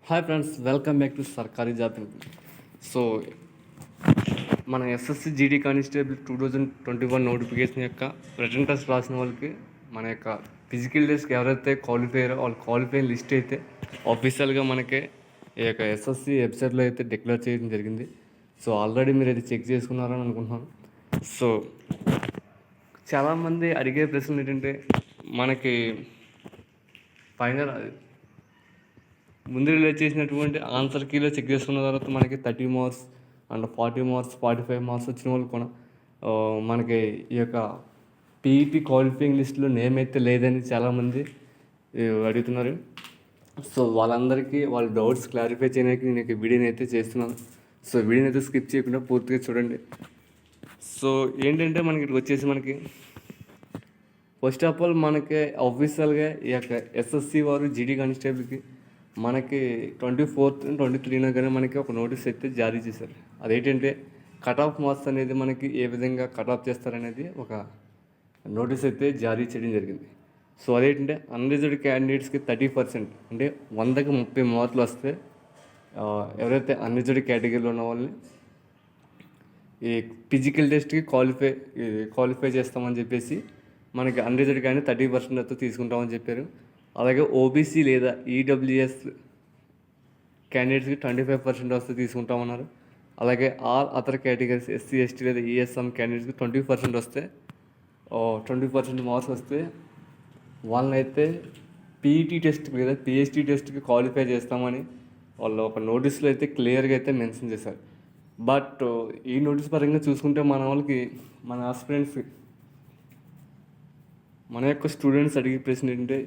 Hi friends, welcome back to సర్కారీ job info. So మన SSC GD constable 2021 notification యొక్క return test రాసిన వాళ్ళకి మన యొక్క ఫిజికల్ టెస్ట్కి ఎవరైతే క్వాలిఫై అయ్యారో వాళ్ళ క్వాలిఫై లిస్ట్ అయితే ఆఫీషియల్గా మనకి ఈ యొక్క ఎస్ఎస్సి వెబ్సైట్లో అయితే డిక్లేర్ చేయడం జరిగింది. సో ఆల్రెడీ మీరు అయితే చెక్ చేసుకున్నారని అనుకుంటున్నాను. సో చాలామంది అడిగే ప్రశ్నలు ఏంటంటే మనకి ఫైనల్ ముందు రిలీజ్ చేసినటువంటి ఆన్సర్ కీలో చెక్ చేసుకున్న తర్వాత మనకి 30 మార్క్స్ అండ్ 40 మార్క్స్ 45 మార్క్స్ వచ్చిన వాళ్ళు కూడా మనకి ఈ యొక్క పీఈపీ క్వాలిఫైయింగ్ లిస్ట్లో నేమ్ అయితే లేదని చాలామంది అడుగుతున్నారు. సో వాళ్ళందరికీ వాళ్ళ డౌట్స్ క్లారిఫై చేయడానికి నేను ఈ వీడియోని అయితే చేస్తున్నాను. సో వీడియోని అయితే స్కిప్ చేయకుండా పూర్తిగా చూడండి. సో ఏంటంటే మనకి ఇటు వచ్చేసి మనకి ఫస్ట్ ఆఫ్ ఆల్ మనకి ఆఫీషియల్గా ఈ యొక్క ఎస్ఎస్సి వారు జీడీ కానిస్టేబుల్కి మనకి 24th 23 కానీ మనకి ఒక నోటీస్ అయితే జారీ చేశారు. అదేంటంటే కట్ ఆఫ్ మార్క్స్ అనేది మనకి ఏ విధంగా కట్ ఆఫ్ చేస్తారనేది ఒక నోటీస్ అయితే జారీ చేయడం జరిగింది. సో అదేంటంటే అన్రిజర్వ్డ్ క్యాండిడేట్స్కి 30% అంటే 100కి 30 మార్కులు వస్తే ఎవరైతే అన్రిజర్వ్డ్ కేటగిరీలో ఉన్న వాళ్ళని ఈ ఫిజికల్ టెస్ట్కి క్వాలిఫై చేస్తామని చెప్పేసి మనకి అన్రిజర్వ్డ్ కానీ 30% అయితే తీసుకుంటామని చెప్పారు. అలాగే ఓబీసీ లేదా ఈడబ్ల్యూఎస్ క్యాండిడేట్స్కి 25% వస్తే తీసుకుంటామన్నారు. అలాగే all other categories SC ST లేదా ఈఎస్ఎం క్యాండిడేట్స్కి 20% వస్తే 20% మార్క్స్ వస్తే వాళ్ళనైతే పీఈటీ టెస్ట్కి లేదా పిహెచ్డి టెస్ట్కి క్వాలిఫై చేస్తామని వాళ్ళు ఒక నోటీస్లో అయితే క్లియర్గా అయితే మెన్షన్ చేశారు. బట్ ఈ నోటీస్ పరంగా చూసుకుంటే మన వాళ్ళకి మన ఆస్పిరెంట్స్ మన యొక్క స్టూడెంట్స్ అడిగే ప్రశ్న ఏంటంటే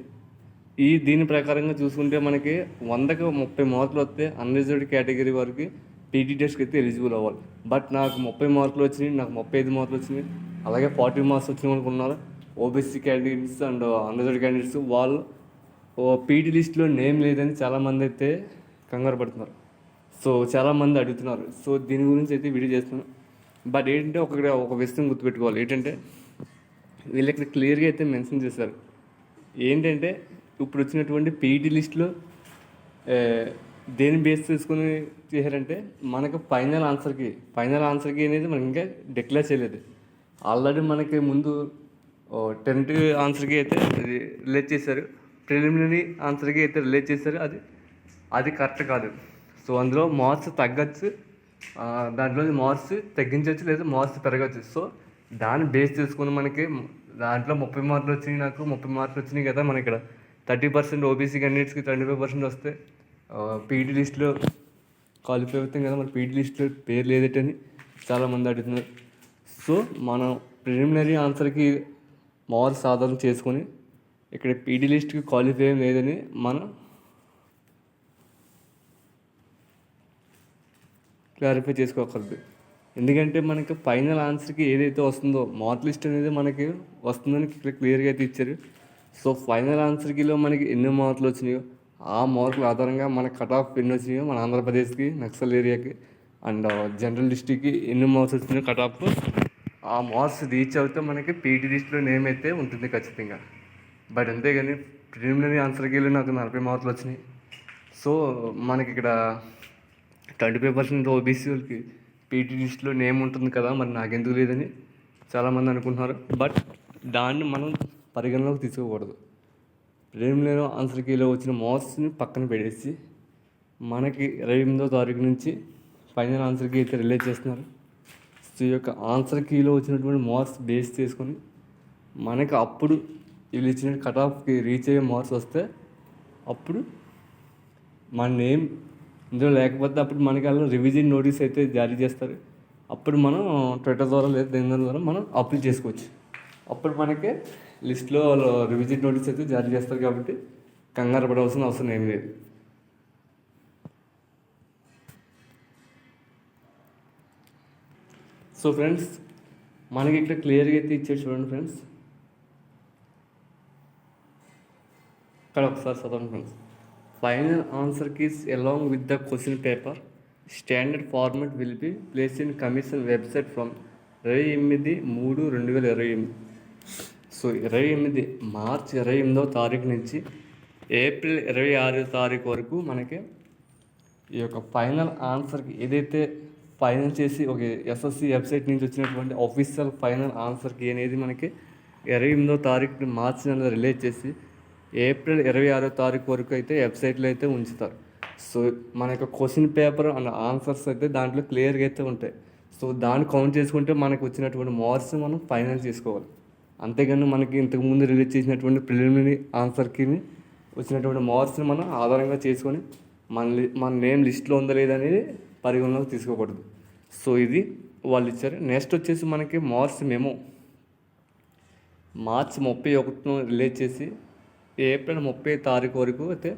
దీని ప్రకారంగా చూసుకుంటే మనకి 100కి 30 మార్కులు వస్తే అన్రిజర్వ్డ్ కేటగిరీ వారికి పీటీ టెస్ట్కి అయితే ఎలిజిబుల్ అవ్వాలి. బట్ నాకు 30 మార్కులు వచ్చినాయి, నాకు 35 మార్కులు వచ్చినాయి, అలాగే 40 మార్క్స్ వచ్చిన వాళ్ళు ఉన్నారు. OBC candidates and unreserved candidates వాళ్ళు పీటీ లిస్ట్లో నేమ్ లేదని చాలామంది అయితే కంగారు పడుతున్నారు. సో చాలామంది అడుగుతున్నారు. సో దీని గురించి అయితే వీడియో చేస్తున్నాను. బట్ ఏంటంటే ఒక విషయం గుర్తుపెట్టుకోవాలి. ఏంటంటే వీళ్ళు ఇక్కడ క్లియర్గా అయితే మెన్షన్ చేశారు. ఏంటంటే ఇప్పుడు వచ్చినటువంటి పీఈటీ లిస్టులో దేని బేస్ చేసుకుని చేశారంటే మనకు ఫైనల్ ఆన్సర్కి అనేది మనకి ఇంకా డిక్లేర్ చేయలేదు. ఆల్రెడీ మనకి ముందు 10th ఆన్సర్కి అయితే రిలీజ్ చేశారు, ప్రిలిమినరీ ఆన్సర్కి అయితే రిలీజ్ చేశారు. అది కరెక్ట్ కాదు. సో అందులో మార్క్స్ తగ్గచ్చు, దాంట్లో మార్క్స్ తగ్గించవచ్చు లేదా మార్క్స్ పెరగచ్చు. సో దాన్ని బేస్ చేసుకుని మనకి దాంట్లో 30 మార్కులు వచ్చినాయి, నాకు 30 మార్కులు వచ్చినాయి కదా, మన ఇక్కడ 30% ఓబీసీ క్యాండిడేట్స్కి 25% వస్తే పీఈటీ లిస్ట్లో క్వాలిఫై అవుతాం కదా, మన పీఈటీ లిస్ట్లో పేరు లేదటని చాలామంది అడుగుతున్నారు. సో మనం ప్రిలిమినరీ ఆన్సర్కి మార్క్స్ ఆధారం చేసుకొని ఇక్కడ పీఈటీ లిస్ట్కి క్వాలిఫై లేదని మనం క్లారిఫై చేసుకోకూడదు. ఎందుకంటే మనకి ఫైనల్ ఆన్సర్కి ఏదైతే వస్తుందో మార్క్ లిస్ట్ అనేది మనకి వస్తుందని ఇక్కడ క్లియర్గా అయితే ఇచ్చారు. సో ఫైనల్ ఆన్సర్కిలో మనకి ఎన్ని మార్కులు వచ్చినాయో ఆ మార్కుల ఆధారంగా మన కట్ ఆఫ్ ఎన్ని వచ్చినాయో మన ఆంధ్రప్రదేశ్కి నక్సల్ ఏరియాకి అండ్ జనరల్ డిస్ట్రిక్ట్కి ఎన్ని మార్క్స్ వచ్చినాయో కట్ ఆఫ్ ఆ మార్క్స్ రీచ్ అవుతే మనకి పీటీ లిస్ట్లో నేమ్ అయితే ఉంటుంది ఖచ్చితంగా. బట్ అంతేగాని ప్రిలిమినరీ ఆన్సర్కి నాకు 40 మార్కులు వచ్చినాయి, సో మనకి ఇక్కడ 25% ఓబీసీ వాళ్ళకి పీటీ లిస్ట్లో నేమ్ ఉంటుంది కదా, మరి నాకెందుకు లేదని చాలామంది అనుకుంటున్నారు. బట్ దాన్ని మనం పరిగణలోకి తీసుకోకూడదు. ప్రిలిమినరీ ఆన్సర్ కీలో వచ్చిన మార్క్స్ని పక్కన పెట్టేసి మనకి 28వ తారీఖు నుంచి ఫైనల్ ఆన్సర్ కీ అయితే రిలీజ్ చేస్తున్నారు. సో ఈ యొక్క ఆన్సర్ కీలో వచ్చినటువంటి మార్క్స్ బేస్ చేసుకొని మనకి అప్పుడు వీళ్ళు ఇచ్చిన కట్ ఆఫ్కి రీచ్ అయ్యే మార్క్స్ వస్తే అప్పుడు మన నేమ్ ఇందులో లేకపోతే అప్పుడు మనకి అలా రివిజన్ నోటీస్ అయితే జారీ చేస్తారు. అప్పుడు మనం ట్విట్టర్ ద్వారా లేదా దేని ద్వారా మనం అప్లై చేసుకోవచ్చు. అప్పుడు మనకి లిస్ట్లో రివిజన్ నోటీస్ అయితే జారీ చేస్తారు. కాబట్టి కంగారు పడవలసిన అవసరం ఏం లేదు. సో ఫ్రెండ్స్ మనకి ఇక్కడ క్లియర్గా అయితే ఇచ్చాడు చూడండి ఫ్రెండ్స్, ఇక్కడ ఒకసారి చదవండి friends. Final answer keys along with the question paper standard format will be place in commission website from 28/3/2028. So మార్చి 28వ తారీఖు నుంచి ఏప్రిల్ 26వ తారీఖు వరకు మనకి ఈ యొక్క ఫైనల్ ఆన్సర్కి ఏదైతే ఫైనల్ చేసి ఒక ఎస్ఎస్సి వెబ్సైట్ నుంచి వచ్చినటువంటి ఆఫీషియల్ ఫైనల్ ఆన్సర్కి అనేది మనకి 28వ తారీఖు మార్చి నెల రిలీజ్ చేసి ఏప్రిల్ 26వ తారీఖు వరకు అయితే వెబ్సైట్లో అయితే ఉంచుతారు. సో మన యొక్క క్వశ్చన్ పేపర్ అండ్ ఆన్సర్స్ అయితే దాంట్లో క్లియర్గా అయితే ఉంటాయి. సో దాన్ని కౌంట్ చేసుకుంటే మనకు వచ్చినటువంటి మార్క్స్ మనం ఫైనల్ చేసుకోవాలి. అంతేగాని మనకి ఇంతకుముందు రిలీజ్ చేసినటువంటి ప్రిలిమినరీ ఆన్సర్కి వచ్చినటువంటి మార్క్స్ని మనం ఆధారంగా చేసుకొని మన నేమ్ లిస్ట్లో ఉందా లేదనేది పరిగణలోకి తీసుకోకూడదు. సో ఇది వాళ్ళు ఇచ్చారు. నెక్స్ట్ వచ్చేసి మనకి మార్క్స్ మెమో మార్చి 31న రిలీజ్ చేసి ఏప్రిల్ 30 తారీఖు వరకు అయితే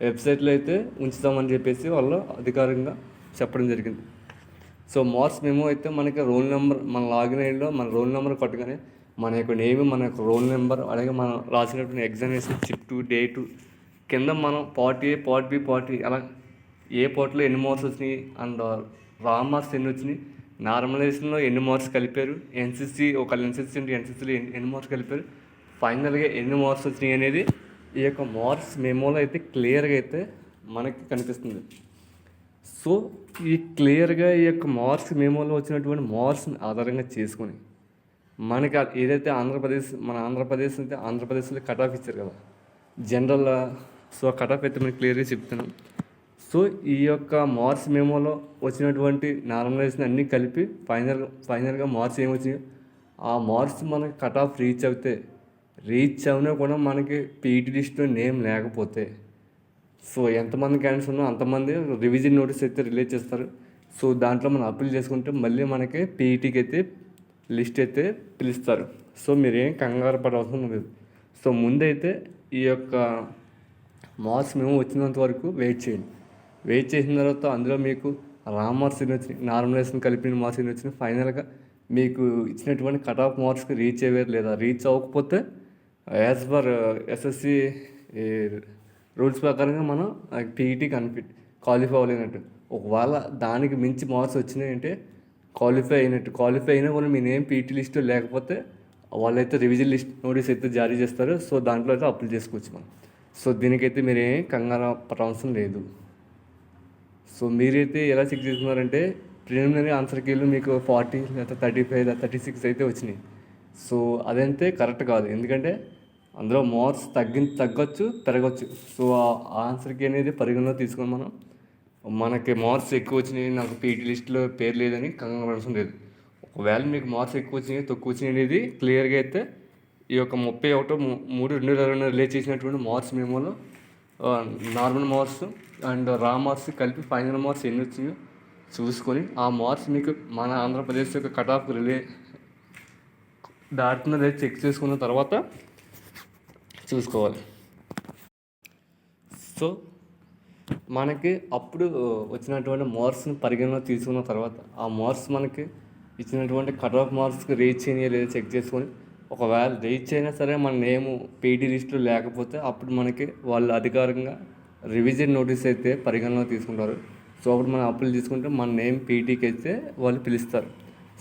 వెబ్సైట్లో అయితే ఉంచుతామని చెప్పేసి వాళ్ళు అధికారికంగా చెప్పడం జరిగింది. సో మార్క్స్ మెమో అయితే మనకి రోల్ నెంబర్ మన లాగిన్ అయ్యిందో మన రోల్ నెంబర్ కొట్టగానే మన యొక్క నేమ్ మన యొక్క రోల్ నెంబర్ అలాగే మనం రాసినటువంటి ఎగ్జామినేషన్ షిఫ్ట్ డేటు కింద మనం part A part B part అలా ఏ పార్ట్లో ఎన్ని మార్క్స్ వచ్చినాయి అండ్ రా మార్క్స్ ఎన్ని వచ్చినాయి, నార్మలైజేషన్లో ఎన్ని మార్క్స్ కలిపారు, ఎన్సీసీ ఒకళ్ళు ఎన్సీసీ అంటే ఎన్సీసీలో ఎన్ని మార్క్స్ కలిపారు, ఫైనల్గా ఎన్ని మార్క్స్ వచ్చినాయి అనేది ఈ యొక్క మార్క్స్ మెమోలో అయితే క్లియర్గా అయితే మనకి కనిపిస్తుంది. సో ఈ క్లియర్గా ఈ యొక్క మార్క్స్ మెమోలో వచ్చినటువంటి మార్క్స్ని ఆధారంగా చేసుకొని మనకి ఏదైతే మన ఆంధ్రప్రదేశ్ అయితే ఆంధ్రప్రదేశ్లో కట్ ఆఫ్ ఇచ్చారు కదా జనరల్. సో కట్ ఆఫ్ అయితే మనకి క్లియర్గా చెప్తున్నాం. సో ఈ యొక్క మార్క్స్ మెమోలో వచ్చినటువంటి నార్మలైజేషన్ అన్నీ కలిపి ఫైనల్గా మార్క్స్ ఏమొచ్చినాయో ఆ మార్క్స్ మనకి కట్ ఆఫ్ రీచ్ అవునా కూడా మనకి పీఈటీ లిస్ట్లో నేమ్ లేకపోతే సో ఎంతమంది క్యాండిడేట్స్ ఉన్నా అంతమంది రివిజన్ నోటీస్ అయితే రిలీజ్ చేస్తారు. సో దాంట్లో మనం అప్పీల్ చేసుకుంటే మళ్ళీ మనకి పీఈటీకి అయితే లిస్ట్ అయితే పిలుస్తారు. సో మీరేం కంగారు పడవలసిన లేదు. సో ముందైతే ఈ యొక్క మార్క్స్ మేము వచ్చినంత వరకు వెయిట్ చేసిన తర్వాత అందులో మీకు రా మార్క్స్ ఎన్ని వచ్చినాయి, నార్మలైజేషన్ కలిపిన మార్క్స్ ఎన్ని వచ్చినాయి, ఫైనల్గా మీకు ఇచ్చినటువంటి కట్ ఆఫ్ మార్క్స్కి రీచ్ అయ్యారు లేదా రీచ్ అవ్వకపోతే యాజ్ పర్ ఎస్ఎస్సి రూల్స్ ప్రకారంగా మనం పీఈటీకి క్వాలిఫై అవ్వలేనట్టు. ఒకవేళ దానికి మించి మార్క్స్ వచ్చినాయంటే క్వాలిఫై అయినా కూడా మీ నేమ్ పీఈటీ లిస్ట్లో లేకపోతే వాళ్ళైతే రివిజన్ లిస్ట్ నోటీస్ అయితే జారీ చేస్తారు. సో దాంట్లో అయితే అప్లై చేసుకోవచ్చు మనం. సో దీనికైతే మీరేం కంగారు పడవలసిన లేదు. సో మీరైతే ఎలా చెక్ చేసుకున్నారంటే ప్రిలిమినరీ ఆన్సర్ కీలు మీకు 40 లేదా 35 లేదా 36 అయితే వచ్చినాయి. సో అదంతే కరెక్ట్ కాదు. ఎందుకంటే అందులో మార్క్స్ తగ్గొచ్చు పెరగచ్చు. సో ఆ ఆన్సర్ కీ అనేది పరిగణలో తీసుకొని మనకి మార్క్స్ ఎక్కువ వచ్చినాయి నాకు పీఈటీ లిస్ట్లో పేరు లేదని కంగారు పడాల్సిన లేదు. ఒకవేళ మీకు మార్క్స్ ఎక్కువ వచ్చినాయి తక్కువ వచ్చినాయి అనేది క్లియర్గా అయితే ఈ యొక్క 31/3/2020 రిలీజ్ చేసినటువంటి మార్క్స్ మెమోలో నార్మల్ మార్క్స్ అండ్ రా మార్క్స్ కలిపి ఫైనల్ మార్క్స్ ఎన్ని వచ్చినాయో చూసుకొని ఆ మార్క్స్ మీకు మన ఆంధ్రప్రదేశ్ యొక్క కట్ ఆఫ్ దాటుతున్నది చెక్ చేసుకున్న తర్వాత చూసుకోవాలి. సో మనకి అప్పుడు వచ్చినటువంటి మార్క్స్ని పరిగణలో తీసుకున్న తర్వాత ఆ మార్క్స్ మనకి ఇచ్చినటువంటి కట్ ఆఫ్ మార్క్స్కి రీచ్ అయినా లేదా చెక్ చేసుకొని ఒకవేళ రీచ్ అయినా సరే మన నేమ్ పీఈటీ లిస్టులో లేకపోతే అప్పుడు మనకి వాళ్ళు అధికారికంగా రివిజన్ నోటీస్ అయితే పరిగణలో తీసుకుంటారు. సో అప్పుడు మనం అప్లై తీసుకుంటే మన నేమ్ పీఈటీకి అయితే వాళ్ళు పిలుస్తారు.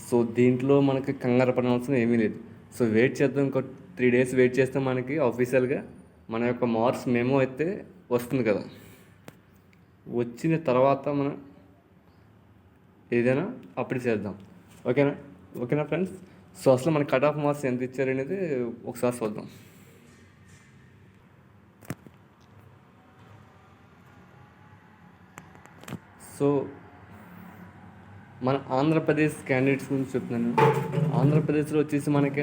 సో దీంట్లో మనకి కంగారు పడాల్సిన ఏమీ లేదు. సో వెయిట్ చేద్దాం, ఇంకో 3 days వెయిట్ చేస్తే మనకి ఆఫీషియల్గా మన యొక్క మార్క్స్ మెమో అయితే వస్తుంది కదా. వచ్చిన తర్వాత మనం ఏదైనా అప్లై చేద్దాం. ఓకేనా ఫ్రెండ్స్. సో అసలు మన కట్ ఆఫ్ మార్క్స్ ఎంత ఇచ్చారనేది ఒకసారి చూద్దాం. సో మన ఆంధ్రప్రదేశ్ క్యాండిడేట్స్ గురించి చెప్తున్నాను. ఆంధ్రప్రదేశ్లో వచ్చేసి మనకి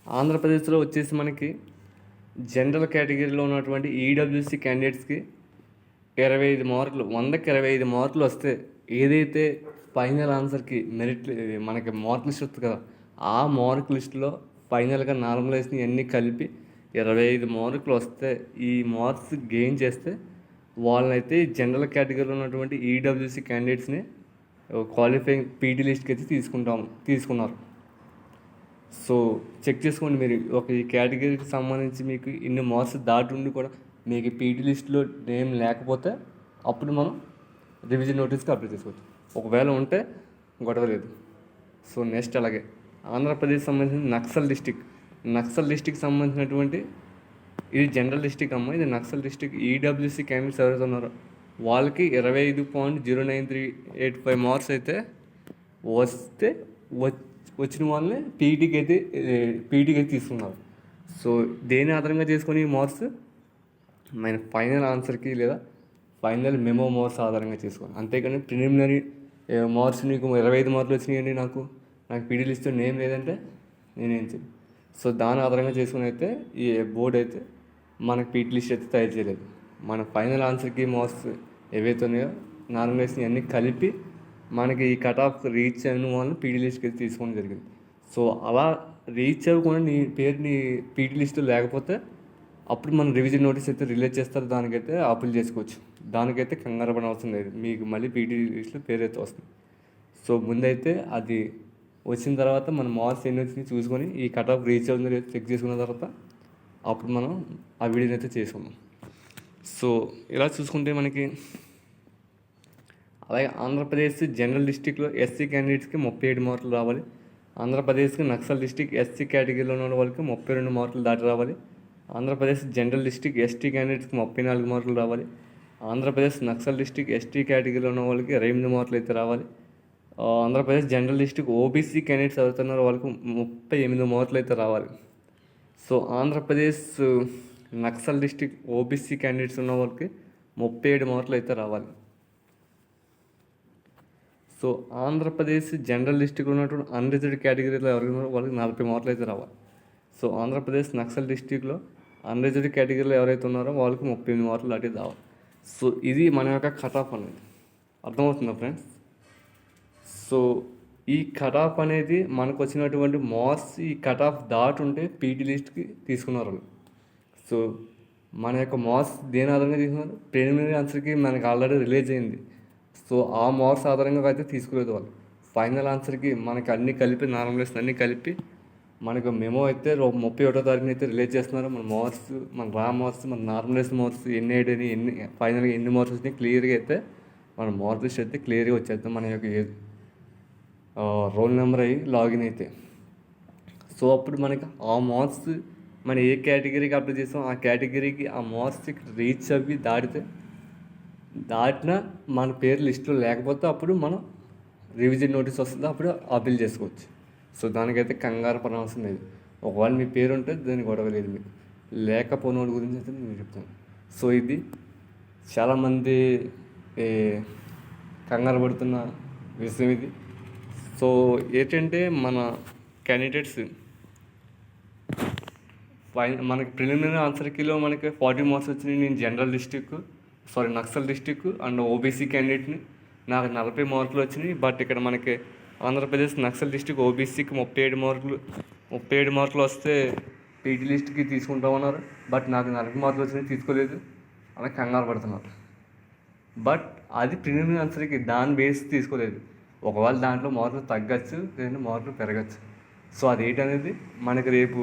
ఆంధ్రప్రదేశ్లో వచ్చేసి మనకి జనరల్ కేటగిరీలో ఉన్నటువంటి ఈడబ్ల్యూసీ క్యాండిడేట్స్కి 25 మార్కులు, 100కి 25 మార్కులు వస్తే ఏదైతే ఫైనల్ ఆన్సర్కి మెరిట్ మనకి మార్క్ లిస్ట్ వస్తుంది కదా ఆ మార్క్ లిస్ట్లో ఫైనల్గా నార్మలైజేషన్ ఇవన్నీ కలిపి 25 మార్కులు వస్తే ఈ మార్క్స్ గెయిన్ చేస్తే వాళ్ళనైతే జనరల్ కేటగిరీలో ఉన్నటువంటి ఈడబ్ల్యూసీ క్యాండిడేట్స్ని క్వాలిఫైయింగ్ పీటీ లిస్ట్కి అయితే తీసుకున్నారు. సో చెక్ చేసుకోండి మీరు. ఈ కేటగిరీకి సంబంధించి మీకు ఇన్ని మార్క్స్ దాటి ఉండి కూడా మీకు పీటీ లిస్ట్లో నేమ్ లేకపోతే అప్పుడు మనం రివిజన్ నోటీస్కి అప్లై చేసుకోవచ్చు. ఒకవేళ ఉంటే గొడవ లేదు. సో నెక్స్ట్ అలాగే ఆంధ్రప్రదేశ్ సంబంధించిన నక్సల్ డిస్టిక్ సంబంధించినటువంటి ఇది జనరల్ డిస్ట్రిక్ట్ అమ్మ, ఇది నక్సల్ డిస్ట్రిక్ట్. ఈడబ్ల్యూసీ క్యాండిడేట్స్ ఎవరైతే ఉన్నారో వాళ్ళకి 25.0938 మార్క్స్ అయితే వస్తే వచ్చిన వాళ్ళని పీఈటీకి అయితే తీసుకున్నారు. సో దేని ఆధారంగా చేసుకొని ఈ మార్క్స్ మన ఫైనల్ ఆన్సర్కి లేదా ఫైనల్ మెమో మార్క్స్ ఆధారంగా చేసుకోవాలి. అంతేకాని ప్రిలిమినరీ మార్క్స్ నీకు 25 మార్కులు వచ్చినాయండి, నాకు పీడీ లిస్ట్లో నేమ్ లేదంటే నేనేం చేయను. సో దాని ఆధారంగా చేసుకుని అయితే ఈ బోర్డు అయితే మనకు పీటీ లిస్ట్ అయితే తయారు చేయలేదు. మన ఫైనల్ ఆన్సర్కి మార్క్స్ ఏవైతే ఉన్నాయో నార్మలైజేషన్ అన్నీ కలిపి మనకి ఈ కట్ ఆఫ్ రీచ్ అయిన వాళ్ళని పీటీ లిస్ట్కి అయితే తీసుకోవడం జరిగింది. సో అలా రీచ్ అవ్వకుండా నీ పీటీ లిస్ట్లో లేకపోతే అప్పుడు మన రివిజన్ నోటీస్ అయితే రిలీజ్ చేస్తారు, దానికైతే అప్పీల్ చేసుకోవచ్చు. దానికైతే కంగారు పడిన అవసరం లేదు, మీకు మళ్ళీ పీటీ లిస్ట్లో పేరు అయితే వస్తుంది. సో ముందైతే అది వచ్చిన తర్వాత మన మార్క్స్ ఎన్ని వచ్చినాయి చూసుకొని ఈ కట్ ఆఫ్ రీచ్ అవుతుందో లేదో చెక్ చేసుకున్న తర్వాత అప్పుడు మనం ఆ వీడియోని అయితే చేసుకున్నాం. సో ఇలా చూసుకుంటే మనకి అలాగే ఆంధ్రప్రదేశ్ జనరల్ డిస్ట్రిక్ట్లో ఎస్సీ క్యాండిడేట్స్కి 37 మార్కులు రావాలి. ఆంధ్రప్రదేశ్కి నక్సల్ డిస్ట్రిక్ట్ ఎస్సీ కేటగిరీలో ఉన్న వాళ్ళకి 32 మార్కులు దాటి రావాలి. ఆంధ్రప్రదేశ్ జనరల్ డిస్ట్రిక్ట్ ఎస్టీ క్యాండిడేట్స్కి 34 మార్కులు రావాలి. ఆంధ్రప్రదేశ్ నక్సల్ డిస్ట్రిక్ట్ ఎస్టీ కేటగిరీలో ఉన్న వాళ్ళకి 28 మార్కులు అయితే రావాలి. Andhra Pradesh general district OBC candidates అవుతున్నారు వాళ్ళకి 38 మార్కులు అయితే రావాలి. So Andhra Pradesh Naxal district OBC candidates ఉన్న వాళ్ళకి 37 మార్కులు అయితే రావాలి. సో ఆంధ్రప్రదేశ్ జనరల్ డిస్ట్రిక్ట్లో ఉన్నటువంటి అన్రిజర్వ్డ్ కేటగిరీలో ఎవరైనా వాళ్ళకి 40 మార్కులు అయితే రావాలి. సో ఆంధ్రప్రదేశ్ నక్సల్ డిస్ట్రిక్ట్లో అన్రిజర్వ్డ్ కేటగిరీలో ఎవరైతే ఉన్నారో వాళ్ళకి 38 మార్కులు దాటి రావాలి. సో ఇది మన యొక్క కట్ ఆఫ్ అనేది, అర్థమవుతుందా ఫ్రెండ్స్? సో ఈ కట్ ఆఫ్ అనేది మనకు వచ్చినటువంటి మార్క్స్ ఈ కట్ ఆఫ్ దాటి ఉంటే పీటీ లిస్ట్కి తీసుకున్నారు. సో మన యొక్క మార్క్స్ దేని ఆధారంగా తీసుకున్నారు? ప్రిలిమినరీ ఆన్సర్కి మనకి ఆల్రెడీ రిలీజ్ అయింది. సో ఆ మార్క్స్ ఆధారంగా అయితే తీసుకోలేదు వాళ్ళు. ఫైనల్ ఆన్సర్కి మనకి అన్నీ కలిపి నార్మలైజేషన్ అన్నీ కలిపి మనకు మెమో అయితే 31వ తారీఖున అయితే రిలీజ్ చేస్తున్నారు. మన మార్క్స్, మన రా మార్క్స్, మన నార్మలైజేషన్ మార్క్స్ ఎన్ని అయ్యాయి, ఫైనల్గా ఎన్ని మార్క్స్ వచ్చినాయి క్లియర్గా అయితే మన మార్క్ లిస్ట్ అయితే క్లియర్గా వచ్చేద్దాం మన యొక్క రోల్ నెంబర్ అయ్యి లాగిన్ అయితే. సో అప్పుడు మనకి ఆ మార్క్స్ మనం ఏ కేటగిరీకి అప్లై చేస్తాం ఆ కేటగిరీకి ఆ మార్క్స్ రీచ్ అవి దాటిన మన పేరు లిస్టులో లేకపోతే అప్పుడు మనం రివిజన్ నోటీస్ వస్తుంది, అప్పుడు అప్పీల్ చేసుకోవచ్చు. సో దానికైతే కంగారు పడవలసిన లేదు. ఒకవేళ మీ పేరు ఉంటే దానికి గొడవ లేదు, మీకు లేకపోయిన వాడి గురించి అయితే నేను చెప్తాను. సో ఇది చాలామంది కంగారు పడుతున్న విషయం ఇది. సో ఏంటంటే మన క్యాండిడేట్స్ మనకి ప్రిలిమినరీ ఆన్సర్ కీలో మనకి 40 మార్క్స్ వచ్చినాయి. నేను general Naxal district and OBC క్యాండిడేట్ని, నాకు 40 మార్కులు వచ్చినాయి. బట్ ఇక్కడ మనకి ఆంధ్రప్రదేశ్ నక్సల్ డిస్ట్రిక్ట్ ఓబీసీకి 37 మార్కులు వస్తే పీటీ లిస్ట్కి తీసుకుంటామన్నారు. బట్ నాకు 40 మార్కులు వచ్చినాయి, తీసుకోలేదు అలా కంగారు పడుతున్నారు. బట్ అది ప్రిలిమినరీ ఆన్సర్కి దాని బేస్ తీసుకోలేదు. ఒకవేళ దాంట్లో మార్కులు తగ్గచ్చు, లేదంటే మార్కులు పెరగచ్చు. సో అదేంటనేది మనకి రేపు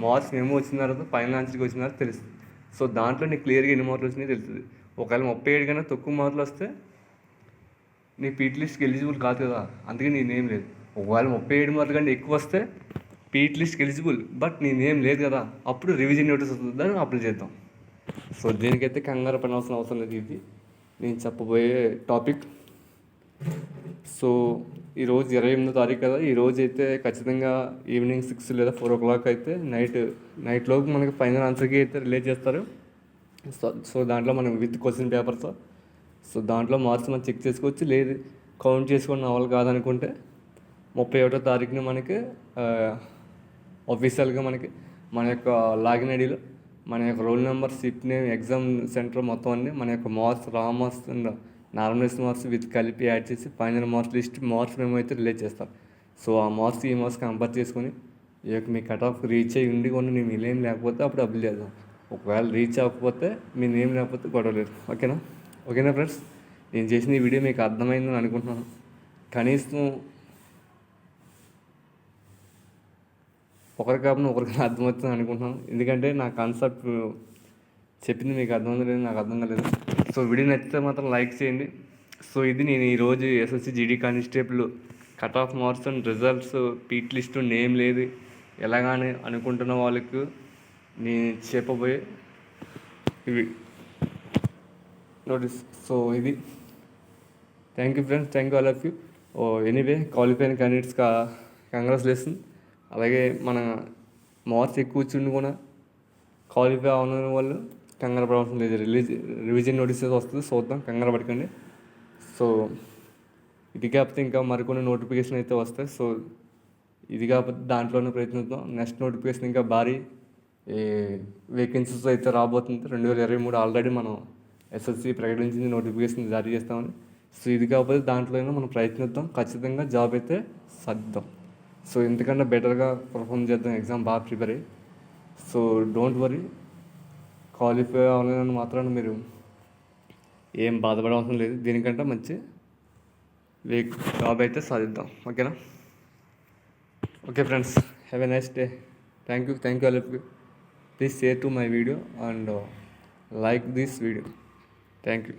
మార్క్స్ ఏమో వచ్చిన తర్వాత ఫైనల్ ఆన్సర్కి వచ్చిన తర్వాత తెలుస్తుంది. సో దాంట్లో నీకు క్లియర్గా ఎన్ని మార్కులు వచ్చినాయో తెలుస్తుంది. ఒకవేళ 37 కన్నా తక్కువ మార్కులు వస్తే నీ పీటీ లిస్ట్కి ఎలిజిబుల్ కాదు కదా, అందుకే నీ నేమ్ లేదు. ఒకవేళ 37 మార్కులు కంటే ఎక్కువ వస్తే పీటీ లిస్ట్కి ఎలిజిబుల్, బట్ నీ నేమ్ లేదు కదా, అప్పుడు రివిజన్ నోటీస్ వస్తుంది, దాన్ని అప్లై చేద్దాం. సో దీనికైతే కంగారు పడాల్సిన అవసరం లేదు. ఇది నేను చెప్పబోయే టాపిక్. సో ఈరోజు 28వ తారీఖు కదా, ఈరోజు అయితే ఖచ్చితంగా ఈవినింగ్ 6 లేదా 4 o'clock అయితే నైట్లోకి మనకి ఫైనల్ ఆన్సర్కి అయితే రిలీజ్ చేస్తారు. సో దాంట్లో మనం విత్ క్వశ్చన్ పేపర్తో సో దాంట్లో మార్క్స్ మనం చెక్ చేసుకోవచ్చు. లేదు కౌంట్ చేసుకుని అవ్వాలి కాదనుకుంటే 31వ తారీఖున మనకి ఆఫీషియల్గా మనకి మన యొక్క లాగిన్ ఐడిలో మన యొక్క roll number, shift name, exam centre మొత్తం అన్నీ మన యొక్క మార్క్స్, రా marks and normalise marks with కలిపి యాడ్ చేసి ఫైనల్ మార్క్స్ లిస్ట్ మార్క్స్ మేము అయితే రిలీజ్ చేస్తాం. సో ఆ మార్క్స్ ఈ మార్క్స్ కంపేర్ చేసుకొని ఈ యొక్క మీ కట్ ఆఫ్ రీచ్ అయ్యి ఉండి కొన్ని మీ నేమ్ లేకపోతే అప్పుడు అప్లై చేద్దాం. ఒకవేళ రీచ్ అవ్వకపోతే మీ నేమ్ లేకపోతే గొడవ లేదు. ఓకేనా ఫ్రెండ్స్? నేను చేసిన ఈ వీడియో మీకు అర్థమైందని అనుకుంటున్నాను. కనీసం ఒకరికి కాకుండా ఒకరికి అర్థమవుతుంది అనుకుంటున్నాను. ఎందుకంటే నా కాన్సెప్ట్ చెప్పింది మీకు అర్థమైంది లేదు, నాకు అర్థం కాలేదు. సో వీడియో నచ్చితే మాత్రం లైక్ చేయండి. సో ఇది నేను ఈరోజు SSC GD constable cut off marks and results PT list name లేదు ఎలాగానే అనుకుంటున్న వాళ్ళకు నేను చెప్పబోయే ఇవి నోటీస్. సో ఇది thank you friends, thank you all of you. Anyway qualify అయిన క్యాండిడేట్స్గా కంగ్రాచులేషన్. అలాగే మన మార్క్స్ ఎక్కువ వచ్చిండి కూడా క్వాలిఫై అవ్వని వాళ్ళు కంగారు పడవలసిన లేదు. రివిజన్ నోటీసెస్ వస్తుంది, చూద్దాం, కంగారు పడకండి. సో ఇది కాకపోతే ఇంకా మరికొన్ని నోటిఫికేషన్ అయితే వస్తాయి. సో ఇది కాకపోతే దాంట్లోనే ప్రయత్నిద్దాం. నెక్స్ట్ నోటిఫికేషన్ ఇంకా భారీ వేకెన్సీస్ అయితే రాబోతుంది. 2023 ఆల్రెడీ మనం ఎస్ఎస్సి ప్రకటించింది, నోటిఫికేషన్ జారీ చేస్తామని. సో ఇది కాకపోతే దాంట్లోనే మనం ప్రయత్నిద్దాం, ఖచ్చితంగా జాబ్ అయితే సాధిద్దాం. సో ఎందుకంటే బెటర్గా పర్ఫామ్ చేద్దాం, ఎగ్జామ్ బాగా ప్రిపేర్ అయ్యి. సో డోంట్ వరీ, క్వాలిఫై అవ్వలేదని మాత్రాన మీరు ఏం బాధపడవలసిన లేదు. దీనికంటే మంచి జాబ్ అయితే సాధిద్దాం. ఓకేనా? Okay friends, have a nice day. Thank you all of you. Please share to my video and like this video. Thank you.